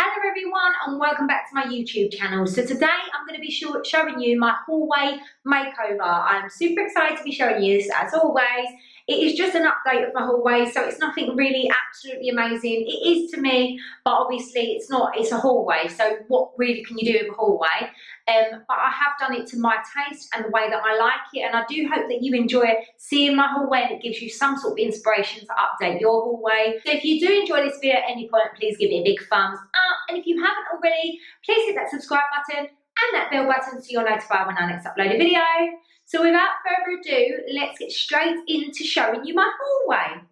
Hello everyone and welcome back to my YouTube channel. So today I'm going to be showing you my hallway makeover. I'm super excited to be showing you this as always. It is just an update of my hallway, so it's nothing really absolutely amazing. It is to me, but obviously it's not, it's a hallway, so what really can you do with a hallway? But I have done it to my taste and the way that I like it, and I do hope that you enjoy seeing my hallway and it gives you some sort of inspiration to update your hallway. So if you do enjoy this video at any point, please give it a big thumbs up, and if you haven't already, please hit that subscribe button and that bell button so you're notified when I next upload a video. So without further ado, let's get straight into showing you my hallway.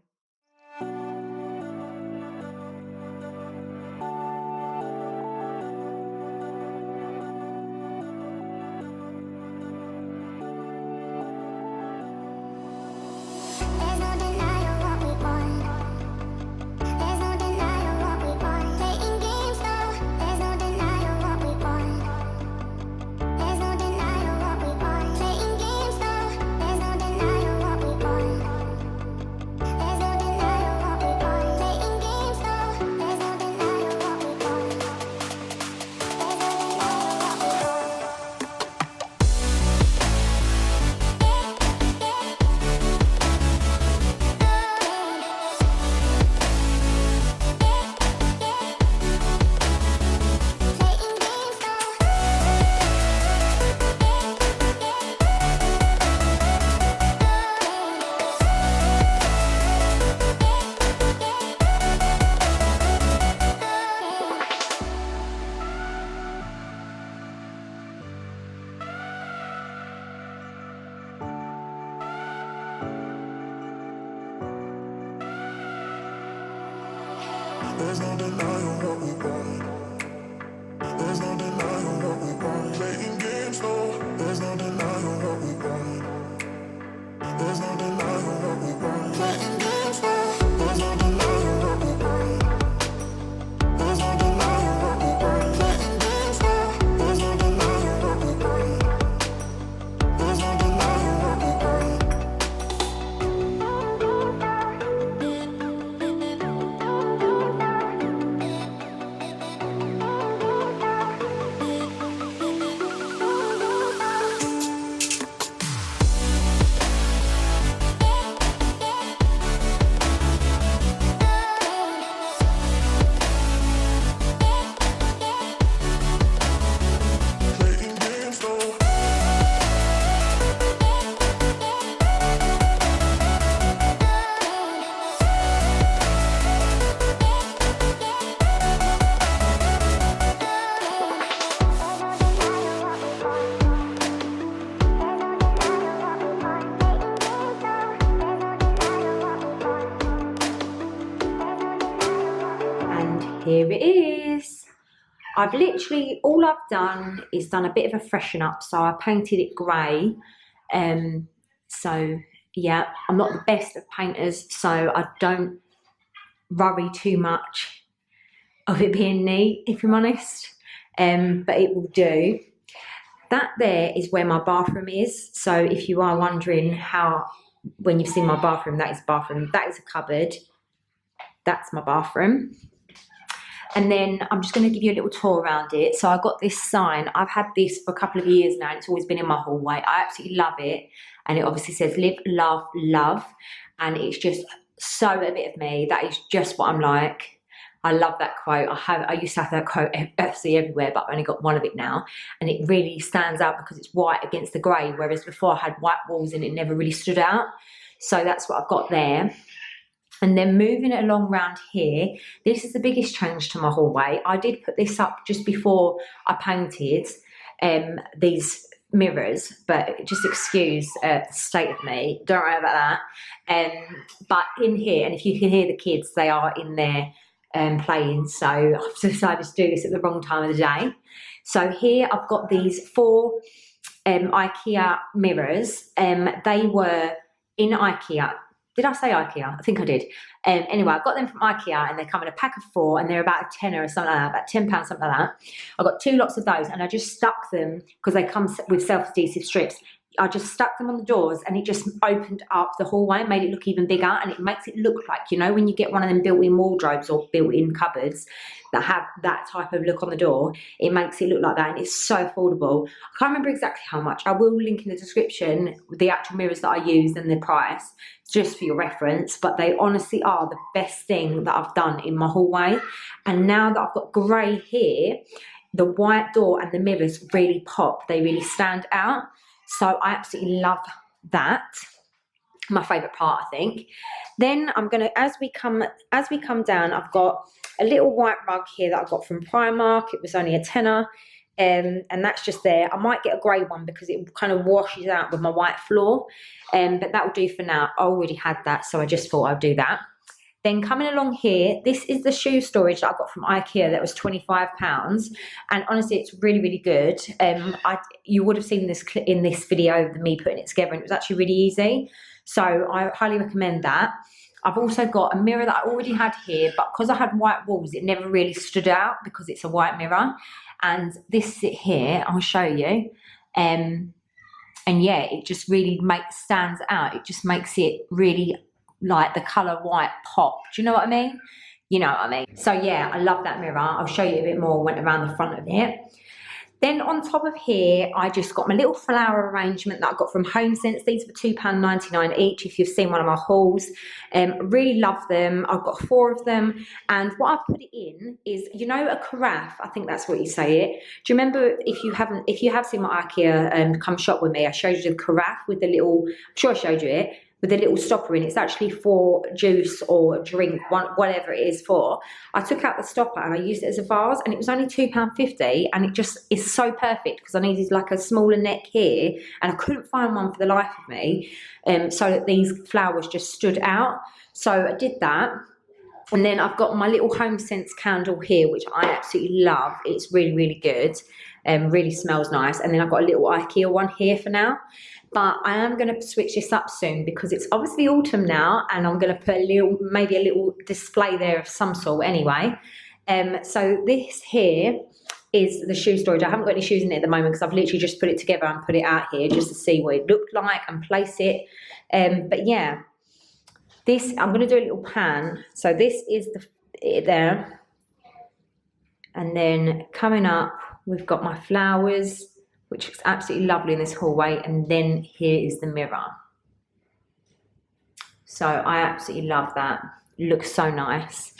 There's no denying what we want. There's no denying what we want. Playing games, no. There's no denying what we want. There's no denying what we want. Playing games, no. There's no denying what we want. There's no denying what we want. Playing games, no. There's no denying what we want. There's no denying what we want. Here it is. I've literally, all I've done is done a bit of a freshen up, so I painted it grey. So yeah, I'm not the best of painters, so I don't worry too much of it being neat, if I'm honest, but it will do. That there is where my bathroom is, so if you are wondering how, when you've seen my bathroom, that is bathroom, that is a cupboard, that's my bathroom. And then I'm just going to give you a little tour around it. So I got this sign. I've had this for a couple of years now, and it's always been in my hallway. I absolutely love it. And it obviously says live, love, love. And it's just so a bit of me. That is just what I'm like. I love that quote. I used to have that quote absolutely everywhere, but I've only got one of it now. And it really stands out because it's white against the grey, whereas before I had white walls and it never really stood out. So that's what I've got there. And then moving it along around here, this is the biggest change to my hallway. I did put this up just before I painted these mirrors, but just excuse the state of me. Don't worry about that. But in here, and if you can hear the kids, they are in there playing. So I've decided to do this at the wrong time of the day. So here I've got these 4 IKEA mirrors. They were in IKEA. Did I say IKEA? I think I did. Anyway, I got them from IKEA and they come in a pack of 4 and they're about a tenner or something like that, about £10, something like that. I got 2 lots of those and I just stuck them because they come with self-adhesive strips I just stuck them on the doors, and it just opened up the hallway, made it look even bigger, and it makes it look like, you know, when you get one of them built-in wardrobes or built-in cupboards that have that type of look on the door, it makes it look like that, and it's so affordable. I can't remember exactly how much. I will link in the description the actual mirrors that I used and the price, just for your reference, but they honestly are the best thing that I've done in my hallway. And now that I've got grey here, the white door and the mirrors really pop. They really stand out. So I absolutely love that. My favourite part, I think. Then I'm gonna, as we come down, I've got a little white rug here that I got from Primark. It was only a tenner. And that's just there. I might get a grey one because it kind of washes out with my white floor. But that will do for now. I already had that, so I just thought I'd do that. Then coming along here, this is the shoe storage that I got from IKEA that was £25. And honestly, it's really, really good. You would have seen this clip in this video of me putting it together, and it was actually really easy. So I highly recommend that. I've also got a mirror that I already had here, but because I had white walls, it never really stood out because it's a white mirror. And this here, I'll show you. And yeah, it just really stands out. It just makes it really like the colour white pop. Do you know what I mean? You know what I mean? So yeah, I love that mirror. I'll show you a bit more. Went around the front of it. Then on top of here, I just got my little flower arrangement that I got from HomeSense. These were £2.99 each, if you've seen one of my hauls. Really love them. I've got 4 of them. And what I've put it in is, you know, a carafe. I think that's what you say it. Do you remember, if you have seen my IKEA come shop with me, I showed you the carafe with the little, I'm sure I showed you it, with the little stopper in. It's actually for juice or drink, whatever it is for. I took out the stopper and I used it as a vase, and it was only £2.50, and it just is so perfect because I needed like a smaller neck here and I couldn't find one for the life of me, so that these flowers just stood out. So I did that. And then I've got my little HomeSense candle here, which I absolutely love. It's really, really good. Really smells nice. And then I've got a little IKEA one here for now. But I am going to switch this up soon because it's obviously autumn now, and I'm going to put maybe a little display there of some sort anyway. So this here is the shoe storage. I haven't got any shoes in it at the moment because I've literally just put it together and put it out here just to see what it looked like and place it. But yeah, this, I'm going to do a little pan. So this is it there. And then coming up, we've got my flowers, which is absolutely lovely in this hallway. And then here is the mirror. So I absolutely love that. It looks so nice.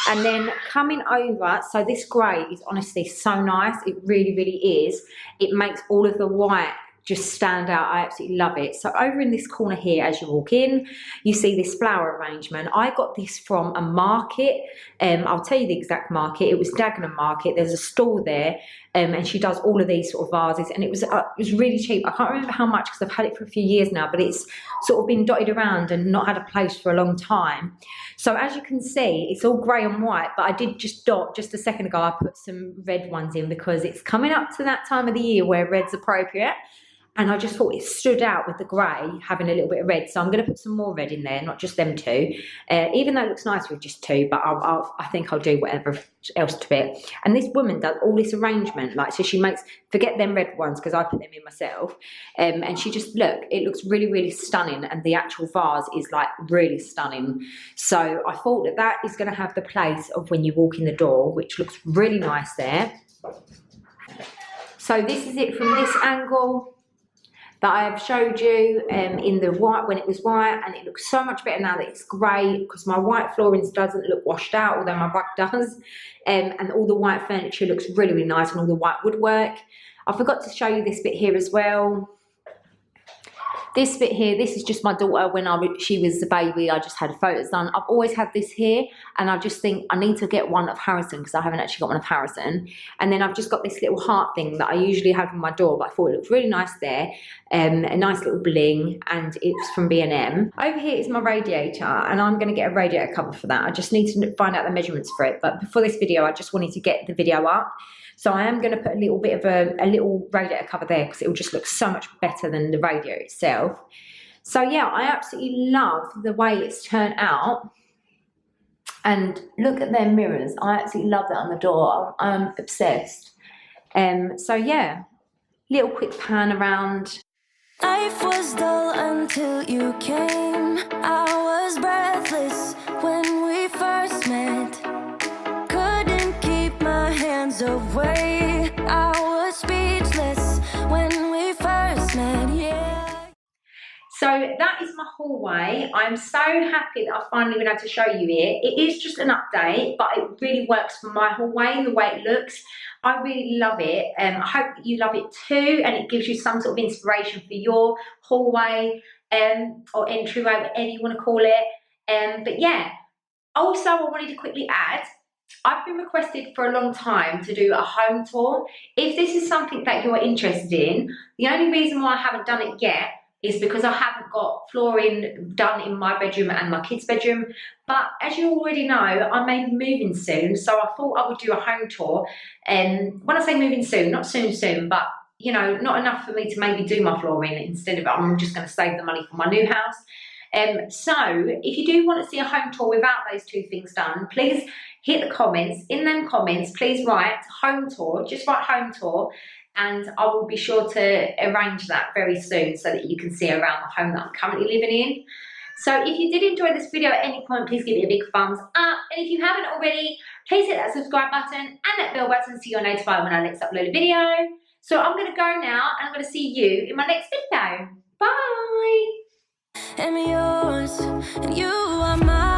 And then coming over, so this grey is honestly so nice. It really, really is. It makes all of the white just stand out. I absolutely love it. So over in this corner here, as you walk in, you see this flower arrangement. I got this from a market. I'll tell you the exact market. It was Dagenham Market. There's a stall there, and she does all of these sort of vases, and it was really cheap. I can't remember how much because I've had it for a few years now, but it's sort of been dotted around and not had a place for a long time. So as you can see, it's all grey and white, but I did just dot, just a second ago, I put some red ones in because it's coming up to that time of the year where red's appropriate. And I just thought it stood out with the grey, having a little bit of red. So I'm going to put some more red in there, not just them 2. Even though it looks nice with just 2, but I think I'll do whatever else to it. And this woman does all this arrangement. Like, so she makes, forget them red ones because I put them in myself. And she just, look, it looks really, really stunning. And the actual vase is like really stunning. So I thought that that is going to have the place of when you walk in the door, which looks really nice there. So this is it from this angle that I have showed you in the white when it was white, and it looks so much better now that it's grey because my white flooring doesn't look washed out, although my rug does, and all the white furniture looks really, really nice, and all the white woodwork. I forgot to show you this bit here as well. This bit here, this is just my daughter when she was a baby. I just had photos done. I've always had this here, and I just think I need to get one of Harrison because I haven't actually got one of Harrison. And then I've just got this little heart thing that I usually have on my door, but I thought it looked really nice there. A nice little bling, and it's from B&M. Over here is my radiator, and I'm going to get a radiator cover for that. I just need to find out the measurements for it. But before this video, I just wanted to get the video up. So I am going to put a little bit of a little radiator cover there because it will just look so much better than the radiator itself. So yeah, I absolutely love the way it's turned out. And look at their mirrors. I absolutely love that on the door. I'm obsessed. So yeah, little quick pan around. Life was dull until you came. I was breathless when we first met. Couldn't keep my hands away. I was speechless when we first met, yeah. So that is my hallway. I'm so happy that I've finally been able to show you it. It is just an update, but it really works for my hallway, the way it looks. I really love it. I hope that you love it too, and it gives you some sort of inspiration for your hallway or entryway, whatever you want to call it. But yeah, also I wanted to quickly add, I've been requested for a long time to do a home tour. If this is something that you're interested in, the only reason why I haven't done it yet is because I haven't got flooring done in my bedroom and my kids' bedroom. But as you already know, I may be moving soon, so I thought I would do a home tour. And when I say moving soon, not soon, but you know, not enough for me to maybe do my flooring. Instead of it, I'm just going to save the money for my new house. So if you do want to see a home tour without those two things done, please hit the comments. In them comments, please write home tour, just write home tour, and I will be sure to arrange that very soon so that you can see around the home that I'm currently living in. So if you did enjoy this video at any point, please give it a big thumbs up. And if you haven't already, please hit that subscribe button and that bell button so you're notified when I next upload a video. So I'm going to go now, and I'm going to see you in my next video. Bye! I'm yours, and you are mine.